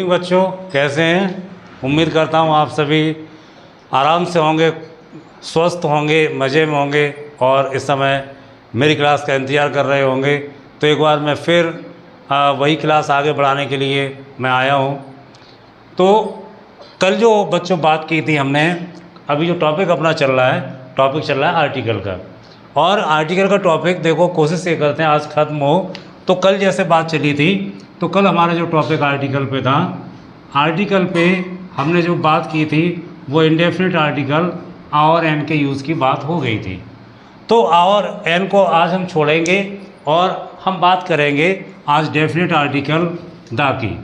बच्चों, कैसे हैं? उम्मीद करता हूँ आप सभी आराम से होंगे, स्वस्थ होंगे, मज़े में होंगे और इस समय मेरी क्लास का इंतज़ार कर रहे होंगे। तो एक बार मैं फिर वही क्लास आगे बढ़ाने के लिए मैं आया हूँ। तो कल जो बच्चों बात की थी हमने, अभी जो टॉपिक अपना चल रहा है आर्टिकल का। और आर्टिकल का टॉपिक देखो, कोशिश ये करते हैं आज ख़त्म हो। तो कल जैसे बात चली थी, तो कल हमारा जो टॉपिक आर्टिकल पे था, आर्टिकल पे हमने जो बात की थी वो इंडेफिनिट आर्टिकल और एन के यूज़ की बात हो गई थी। तो और एन को आज हम छोड़ेंगे और हम बात करेंगे आज डेफिनेट आर्टिकल द की।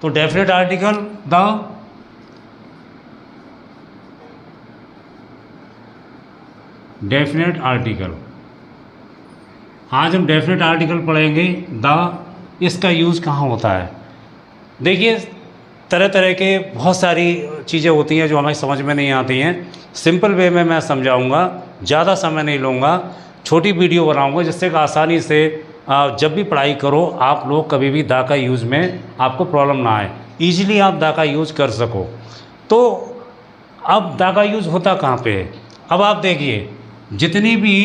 तो definite article the, definite article, आज हम डेफिनेट आर्टिकल पढ़ेंगे द। इसका यूज़ कहाँ होता है? देखिए, तरह तरह के बहुत सारी चीज़ें होती हैं जो हमें समझ में नहीं आती हैं। सिंपल वे में मैं समझाऊंगा, ज़्यादा समय नहीं लूँगा, छोटी वीडियो बनाऊंगा जिससे कि आसानी से जब भी पढ़ाई करो आप लोग कभी भी द का यूज़ में आपको प्रॉब्लम ना आए, ईजिली आप द का यूज़ कर सको। तो अब द का यूज़ होता कहाँ पे है? अब आप देखिए, जितनी भी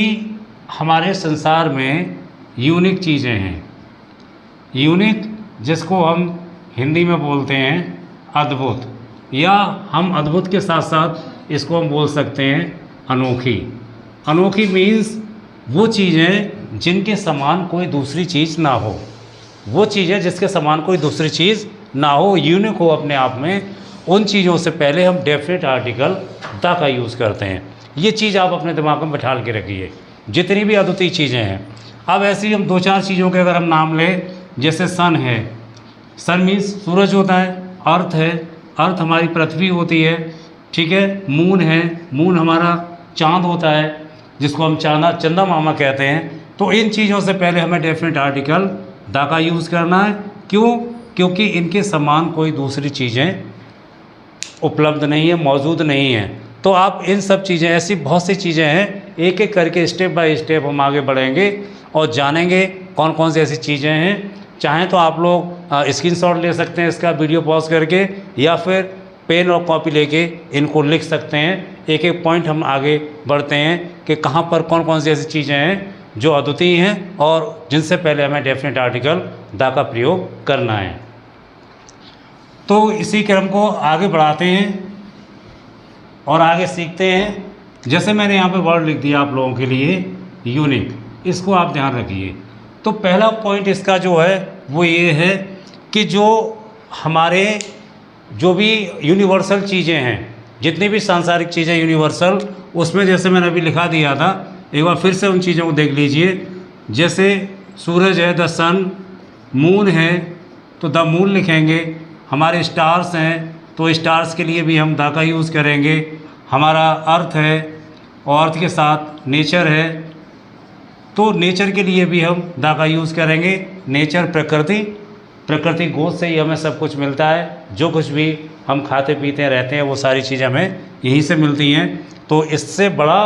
हमारे संसार में यूनिक चीज़ें हैं, यूनिक जिसको हम हिंदी में बोलते हैं अद्भुत, या हम अद्भुत के साथ साथ इसको हम बोल सकते हैं अनोखी। अनोखी मीन्स वो चीज़ें जिनके समान कोई दूसरी चीज़ ना हो, वो चीज़ें जिसके समान कोई दूसरी चीज़ ना हो, यूनिक हो अपने आप में, उन चीज़ों से पहले हम डेफिनेट आर्टिकल द का यूज़ करते हैं। ये चीज़ आप अपने दिमाग में बैठा के रखिए, जितनी भी अद्वितीय चीज़ें हैं। अब ऐसे ही हम दो चार चीज़ों के अगर हम नाम लें, जैसे सन है, सन मीन्स सूरज होता है, अर्थ है, अर्थ हमारी पृथ्वी होती है, ठीक है। मून है, मून हमारा चांद होता है जिसको हम चंदा मामा कहते हैं। तो इन चीज़ों से पहले हमें डेफिनेट आर्टिकल द का यूज़ करना है। क्यों? क्योंकि इनके समान कोई दूसरी चीज़ें उपलब्ध नहीं है, मौजूद नहीं है। तो आप इन सब चीज़ें, ऐसी बहुत सी चीज़ें हैं, एक एक करके स्टेप बाय स्टेप हम आगे बढ़ेंगे और जानेंगे कौन कौन सी ऐसी चीज़ें हैं। चाहें तो आप लोग स्क्रीनशॉट ले सकते हैं इसका वीडियो पॉज करके, या फिर पेन और कॉपी लेके इनको लिख सकते हैं। एक एक पॉइंट हम आगे बढ़ते हैं कि कहाँ पर कौन कौन सी ऐसी चीज़ें हैं जो अद्वितीय हैं और जिनसे पहले हमें डेफिनेट आर्टिकल द का प्रयोग करना है। तो इसी क्रम को आगे बढ़ाते हैं और आगे सीखते हैं। जैसे मैंने यहाँ पे वर्ड लिख दिया आप लोगों के लिए यूनिक, इसको आप ध्यान रखिए। तो पहला पॉइंट इसका जो है वो ये है कि जो हमारे जो भी यूनिवर्सल चीज़ें हैं, जितनी भी सांसारिक चीज़ें यूनिवर्सल, उसमें जैसे मैंने अभी लिखा दिया था, एक बार फिर से उन चीज़ों को देख लीजिए। जैसे सूरज है द सन, मून है तो द मून लिखेंगे, हमारे स्टार्स हैं तो स्टार्स के लिए भी हम द का यूज़ करेंगे, हमारा अर्थ है और अर्थ के साथ नेचर है तो नेचर के लिए भी हम द का यूज़ करेंगे। नेचर प्रकृति, प्रकृति गोद से ही हमें सब कुछ मिलता है, जो कुछ भी हम खाते पीते रहते हैं वो सारी चीज़ें हमें यहीं से मिलती हैं। तो इससे बड़ा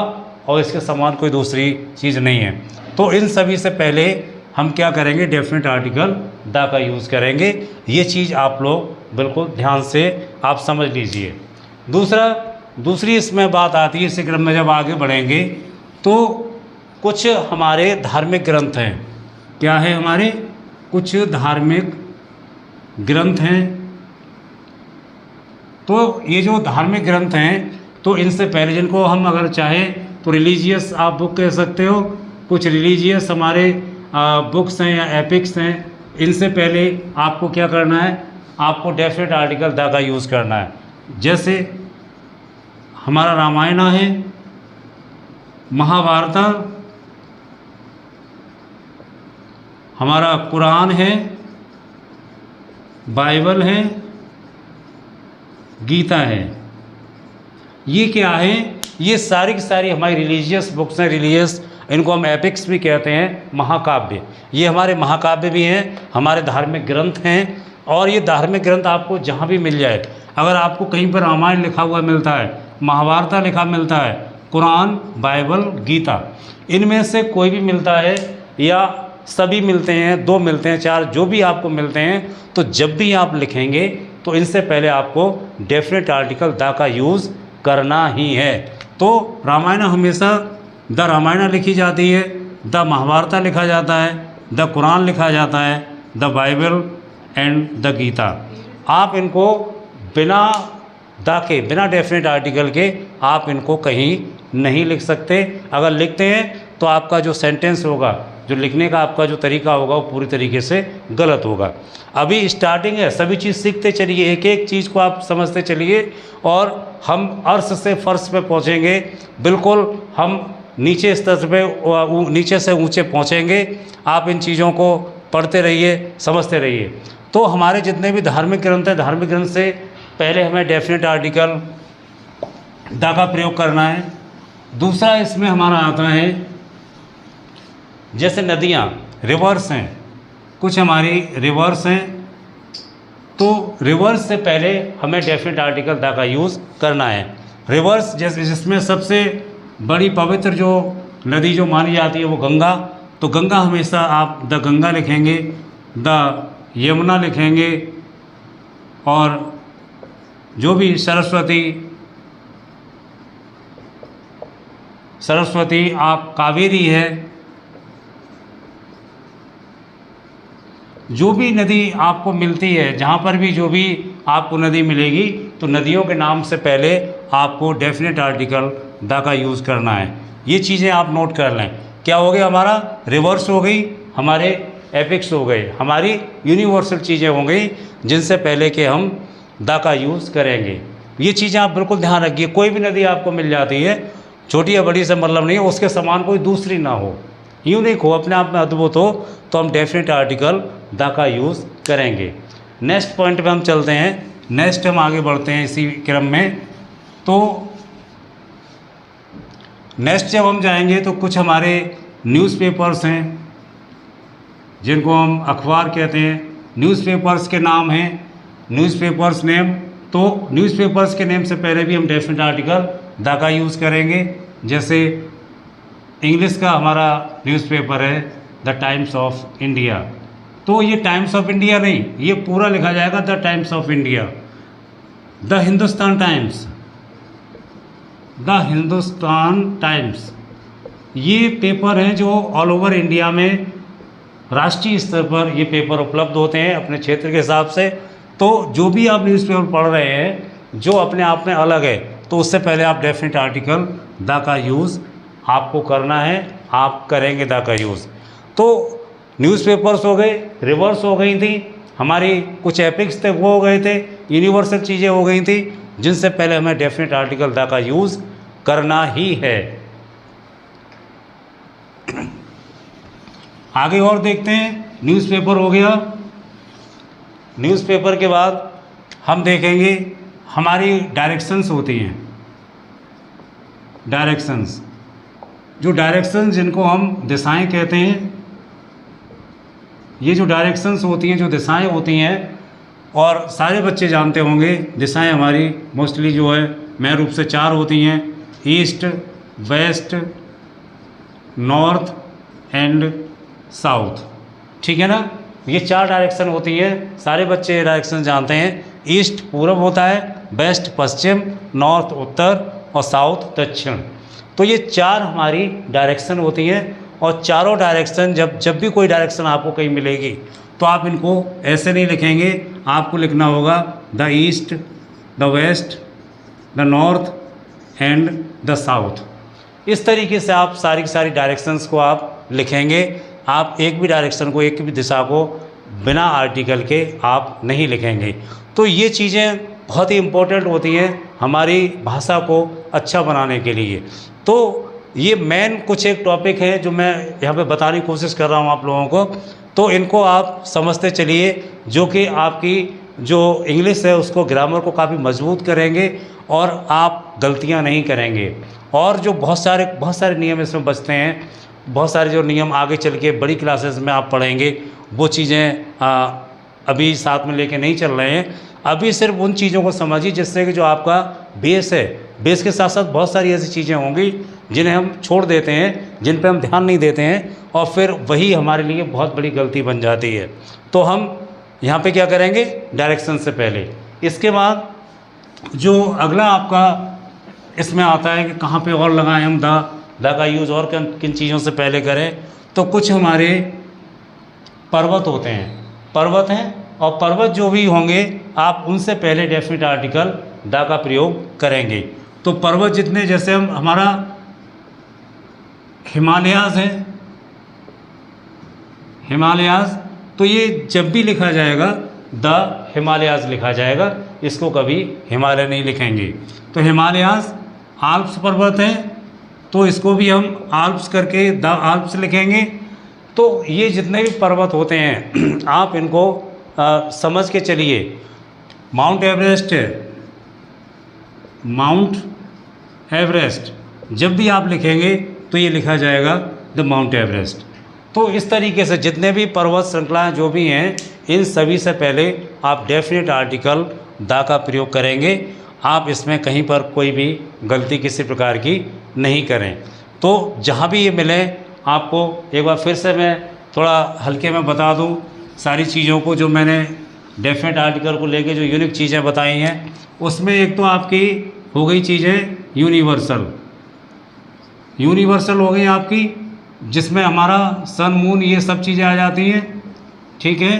और इसके समान कोई दूसरी चीज़ नहीं है। तो इन सभी से पहले हम क्या करेंगे? डेफिनेट आर्टिकल द का यूज़ करेंगे। ये चीज़ आप लोग बिल्कुल ध्यान से आप समझ लीजिए। दूसरी इसमें बात आती है, इसी क्रम में जब आगे बढ़ेंगे तो कुछ हमारे धार्मिक ग्रंथ हैं। क्या है? हमारे कुछ धार्मिक ग्रंथ हैं। तो ये जो धार्मिक ग्रंथ हैं, तो इनसे पहले, जिनको हम अगर चाहें तो रिलीजियस आप बुक कह सकते हो, कुछ रिलीजियस हमारे बुक्स हैं या एपिक्स हैं, इनसे पहले आपको क्या करना है? आपको डेफिनेट आर्टिकल द का यूज़ करना है। जैसे हमारा रामायण है, महाभारत, हमारा कुरान है, बाइबल है, गीता है। ये क्या है? ये सारी की सारी हमारी रिलीजियस बुक्स हैं। रिलीजियस, इनको हम एपिक्स भी कहते हैं, महाकाव्य। ये हमारे महाकाव्य भी हैं, हमारे धार्मिक ग्रंथ हैं। और ये धार्मिक ग्रंथ आपको जहाँ भी मिल जाए, अगर आपको कहीं पर रामायण लिखा हुआ मिलता है, महाभारत लिखा मिलता है, कुरान, बाइबल, गीता, इनमें से कोई भी मिलता है या सभी मिलते हैं, 2 मिलते हैं, 4, जो भी आपको मिलते हैं, तो जब भी आप लिखेंगे तो इनसे पहले आपको डेफिनेट आर्टिकल द का यूज़ करना ही है। तो रामायण हमेशा द रामायण लिखी जाती है, द महाभारत लिखा जाता है, द कुरान लिखा जाता है, the Bible and the Gita. आप इनको बिना द के, बिना डेफिनेट आर्टिकल के आप इनको कहीं नहीं लिख सकते। अगर लिखते हैं तो आपका जो सेंटेंस होगा, जो लिखने का आपका जो तरीका होगा वो पूरी तरीके से गलत होगा। अभी स्टार्टिंग है, सभी चीज़ सीखते चलिए, एक एक चीज़ को आप समझते चलिए और हम अर्श से फर्श पे पहुँचेंगे। बिल्कुल हम नीचे स्तर पे, नीचे से ऊंचे पहुँचेंगे। आप इन चीज़ों को पढ़ते रहिए, समझते रहिए। तो हमारे जितने भी धार्मिक ग्रंथ हैं, धार्मिक ग्रंथ से पहले हमें डेफिनेट आर्टिकल द का प्रयोग करना है। दूसरा इसमें हमारा आता है, जैसे नदियाँ रिवर्स हैं, कुछ हमारी रिवर्स हैं, तो रिवर्स से पहले हमें डेफिनेट आर्टिकल द का यूज़ करना है। रिवर्स जैसे जिसमें सबसे बड़ी पवित्र जो नदी जो मानी जाती है वो गंगा, तो गंगा हमेशा आप द गंगा लिखेंगे, द यमुना लिखेंगे, और जो भी सरस्वती आप कावेरी है, जो भी नदी आपको मिलती है, जहाँ पर भी जो भी आपको नदी मिलेगी, तो नदियों के नाम से पहले आपको डेफिनेट आर्टिकल द का यूज़ करना है। ये चीज़ें आप नोट कर लें। क्या हो गया हमारा, रिवर्स हो गई, हमारे एपिक्स हो गए, हमारी यूनिवर्सल चीज़ें हो गई जिनसे पहले के हम द का यूज़ करेंगे। ये चीज़ें आप बिल्कुल ध्यान रखिए। कोई भी नदी आपको मिल जाती है, छोटी या बड़ी से मतलब नहीं है, उसके समान कोई दूसरी ना हो, यूनिक हो, अपने आप में अद्भुत हो, तो हम डेफिनेट आर्टिकल द का यूज़ करेंगे। नेक्स्ट पॉइंट पे हम चलते हैं, नेक्स्ट हम आगे बढ़ते हैं इसी क्रम में। तो नेक्स्ट जब हम जाएंगे तो कुछ हमारे न्यूज़पेपर्स हैं जिनको हम अखबार कहते हैं, न्यूज़पेपर्स के नाम हैं, न्यूज़पेपर्स नेम। तो न्यूज़पेपर्स के नेम से पहले भी हम डेफिनेट आर्टिकल द का यूज़ करेंगे। जैसे इंग्लिश का हमारा न्यूज़पेपर है द टाइम्स ऑफ इंडिया, तो ये टाइम्स ऑफ इंडिया नहीं, ये पूरा लिखा जाएगा the times of India. The Hindustan times, the Hindustan times, ये पेपर हैं जो ऑल ओवर इंडिया में राष्ट्रीय स्तर पर ये पेपर उपलब्ध होते हैं अपने क्षेत्र के हिसाब से। तो जो भी आप न्यूज़पेपर पढ़ रहे हैं जो अपने आप में अलग है, तो उससे पहले आप डेफिनेट आर्टिकल द का यूज़ आपको करना है, आप करेंगे द का यूज़। तो न्यूज़पेपर्स हो गए, रिवर्स हो गई थी हमारी, कुछ एपिक्स थे वो हो गए थे, यूनिवर्सल चीज़ें हो गई थी जिनसे पहले हमें डेफिनेट आर्टिकल द का यूज़ करना ही है। आगे और देखते हैं, न्यूज़पेपर हो गया। न्यूज़पेपर के बाद हम देखेंगे हमारी डायरेक्शंस होती हैं, डायरेक्शंस, जो डायरेक्शंस जिनको हम दिशाएं कहते हैं, ये जो डायरेक्शंस होती हैं, जो दिशाएं होती हैं, और सारे बच्चे जानते होंगे दिशाएं हमारी मोस्टली जो है मेन रूप से 4 होती हैं, east, west, north and south, ठीक है ना। ये 4 डायरेक्शन होती हैं, सारे बच्चे डायरेक्शन जानते हैं। ईस्ट पूरब होता है, वेस्ट पश्चिम, नॉर्थ उत्तर और साउथ दक्षिण। तो ये 4 हमारी डायरेक्शन होती हैं, और चारों डायरेक्शन जब भी कोई डायरेक्शन आपको कहीं मिलेगी तो आप इनको ऐसे नहीं लिखेंगे, आपको लिखना होगा the east, the west, the north and the south. इस तरीके से आप सारी की सारी डायरेक्शंस को आप लिखेंगे। आप एक भी डायरेक्शन को, एक भी दिशा को बिना आर्टिकल के आप नहीं लिखेंगे। तो ये चीज़ें बहुत ही इम्पोर्टेंट होती हैं हमारी भाषा को अच्छा बनाने के लिए। तो ये मेन कुछ एक टॉपिक है जो मैं यहाँ पे बताने की कोशिश कर रहा हूँ आप लोगों को, तो इनको आप समझते चलिए, जो कि आपकी जो इंग्लिश है उसको, ग्रामर को काफ़ी मजबूत करेंगे और आप गलतियाँ नहीं करेंगे। और जो बहुत सारे नियम इसमें बचते हैं, बहुत सारे जो नियम आगे चल के बड़ी क्लासेस में आप पढ़ेंगे, वो चीज़ें अभी साथ में लेके नहीं चल रहे हैं। अभी सिर्फ उन चीज़ों को समझिए जिससे कि जो आपका बेस है, बेस के साथ साथ बहुत सारी ऐसी चीज़ें होंगी जिन्हें हम छोड़ देते हैं, जिन पे हम ध्यान नहीं देते हैं, और फिर वही हमारे लिए बहुत बड़ी गलती बन जाती है। तो हम यहाँ पे क्या करेंगे, डायरेक्शन से पहले इसके बाद जो अगला आपका इसमें आता है कि कहाँ पे और लगाएं हम द का यूज़ और किन चीज़ों से पहले करें, तो कुछ हमारे पर्वत होते हैं, पर्वत हैं, और पर्वत जो भी होंगे आप उनसे पहले डेफिनेट आर्टिकल द का प्रयोग करेंगे। तो पर्वत जितने, जैसे हमारा हिमालयाज़ है, हिमालयाज़, तो ये जब भी लिखा जाएगा द हिमालयाज़ लिखा जाएगा, इसको कभी हिमालय नहीं लिखेंगे। तो हिमालयाज़ आल्प्स पर्वत है, तो इसको भी हम आल्प्स करके द आल्प्स लिखेंगे। तो ये जितने भी पर्वत होते हैं आप इनको समझ के चलिए। माउंट एवरेस्ट है, माउंट एवरेस्ट जब भी आप लिखेंगे तो ये लिखा जाएगा द माउंट एवरेस्ट। तो इस तरीके से जितने भी पर्वत श्रृंखलाएँ जो भी हैं, इन सभी से पहले आप डेफिनेट आर्टिकल द का प्रयोग करेंगे। आप इसमें कहीं पर कोई भी गलती किसी प्रकार की नहीं करें। तो जहाँ भी ये मिले आपको एक बार फिर से मैं थोड़ा हल्के में बता दूं सारी चीज़ों को, जो मैंने डेफिनेट आर्टिकल को लेके जो यूनिक चीज़ें बताई हैं, उसमें एक तो आपकी हो गई चीज़ें यूनिवर्सल, यूनिवर्सल हो गई आपकी, जिसमें हमारा सन मून ये सब चीज़ें आ जाती हैं, ठीक है।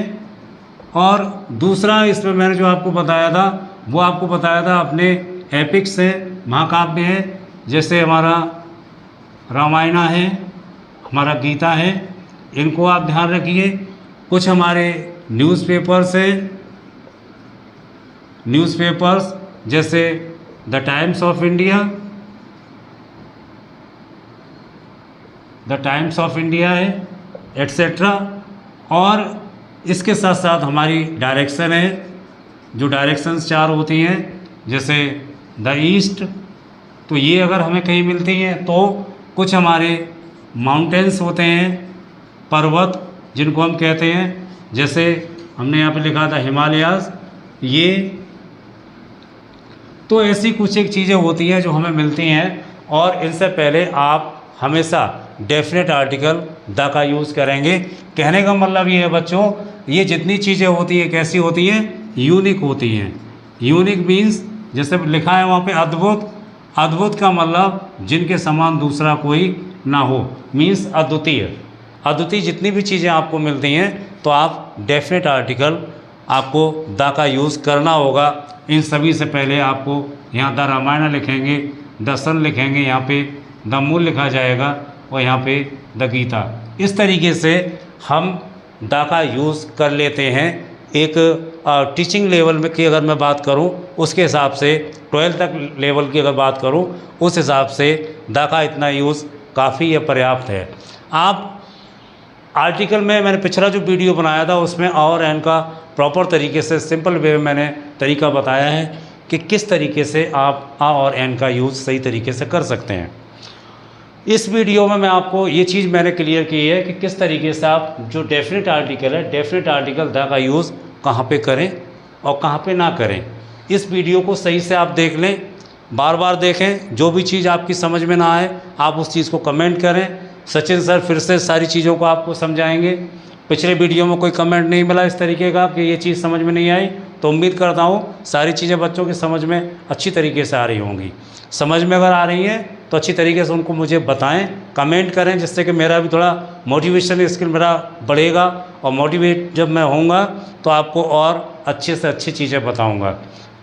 और दूसरा इसमें मैंने जो आपको बताया था वो आपको बताया था अपने एपिक्स है, महाकाव्य है, जैसे हमारा रामायण है, हमारा गीता है, इनको आप ध्यान रखिए। कुछ हमारे न्यूज़पेपर्स हैं, न्यूज़पेपर्स जैसे the times of India, the times of India है, एट्सेट्रा। और इसके साथ साथ हमारी डायरेक्शन है, जो डायरेक्शंस 4 होती हैं, जैसे द ईस्ट, तो ये अगर हमें कहीं मिलती हैं। तो कुछ हमारे माउंटेन्स होते हैं, पर्वत जिनको हम कहते हैं, जैसे हमने यहाँ पे लिखा था हिमालयाज़, ये तो ऐसी कुछ एक चीज़ें होती हैं जो हमें मिलती हैं। और इनसे पहले आप हमेशा डेफिनेट आर्टिकल द का यूज़ करेंगे। कहने का मतलब ये है बच्चों, ये जितनी चीज़ें होती हैं कैसी होती हैं, यूनिक होती हैं। यूनिक मीन्स जैसे लिखा है वहाँ पे अद्भुत, अद्भुत का मतलब जिनके समान दूसरा कोई ना हो, मीन्स अद्वितीय। अद्वितीय जितनी भी चीज़ें आपको मिलती हैं तो आप डेफिनेट आर्टिकल आपको द का यूज़ करना होगा। इन सभी से पहले आपको यहाँ द रामायण लिखेंगे, द सन लिखेंगे, यहाँ पे द मूल लिखा जाएगा, और यहाँ पे द गीता। इस तरीके से हम द का यूज़ कर लेते हैं। एक टीचिंग लेवल में की अगर मैं बात करूं, उसके हिसाब से 12th तक लेवल की अगर बात करूं, उस हिसाब से द का इतना यूज़ काफ़ी या पर्याप्त है। आप आर्टिकल में मैंने पिछला जो वीडियो बनाया था उसमें और एन का प्रॉपर तरीके से सिंपल वे में मैंने तरीका बताया है कि किस तरीके से आप आ और एन का यूज़ सही तरीके से कर सकते हैं। इस वीडियो में मैं आपको ये चीज़ मैंने क्लियर की है कि किस तरीके से आप जो डेफिनेट आर्टिकल है, डेफिनेट आर्टिकल द का यूज़ कहाँ पे करें और कहाँ पे ना करें। इस वीडियो को सही से आप देख लें, बार बार देखें। जो भी चीज़ आपकी समझ में ना आए आप उस चीज़ को कमेंट करें। सचिन सर फिर से सारी चीज़ों को आपको समझाएंगे। पिछले वीडियो में कोई कमेंट नहीं मिला इस तरीके का कि ये चीज़ समझ में नहीं आई, तो उम्मीद करता हूँ सारी चीज़ें बच्चों की समझ में अच्छी तरीके से आ रही होंगी। समझ में अगर आ रही हैं तो अच्छी तरीके से उनको मुझे बताएं, कमेंट करें, जिससे कि मेरा भी थोड़ा मोटिवेशन स्किल मेरा बढ़ेगा, और मोटिवेट जब मैं होऊंगा तो आपको और अच्छे से अच्छी चीज़ें बताऊंगा।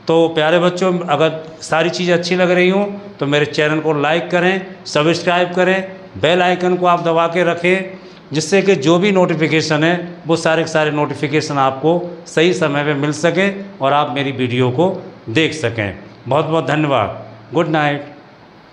तो प्यारे बच्चों, अगर सारी चीज़ें अच्छी लग रही हों तो मेरे चैनल को लाइक करें, सब्सक्राइब करें, बेल आइकन को आप दबा के रखें, जिससे कि जो भी नोटिफिकेशन है वो सारे के सारे नोटिफिकेशन आपको सही समय पे मिल सके और आप मेरी वीडियो को देख सकें। बहुत बहुत धन्यवाद। Good night.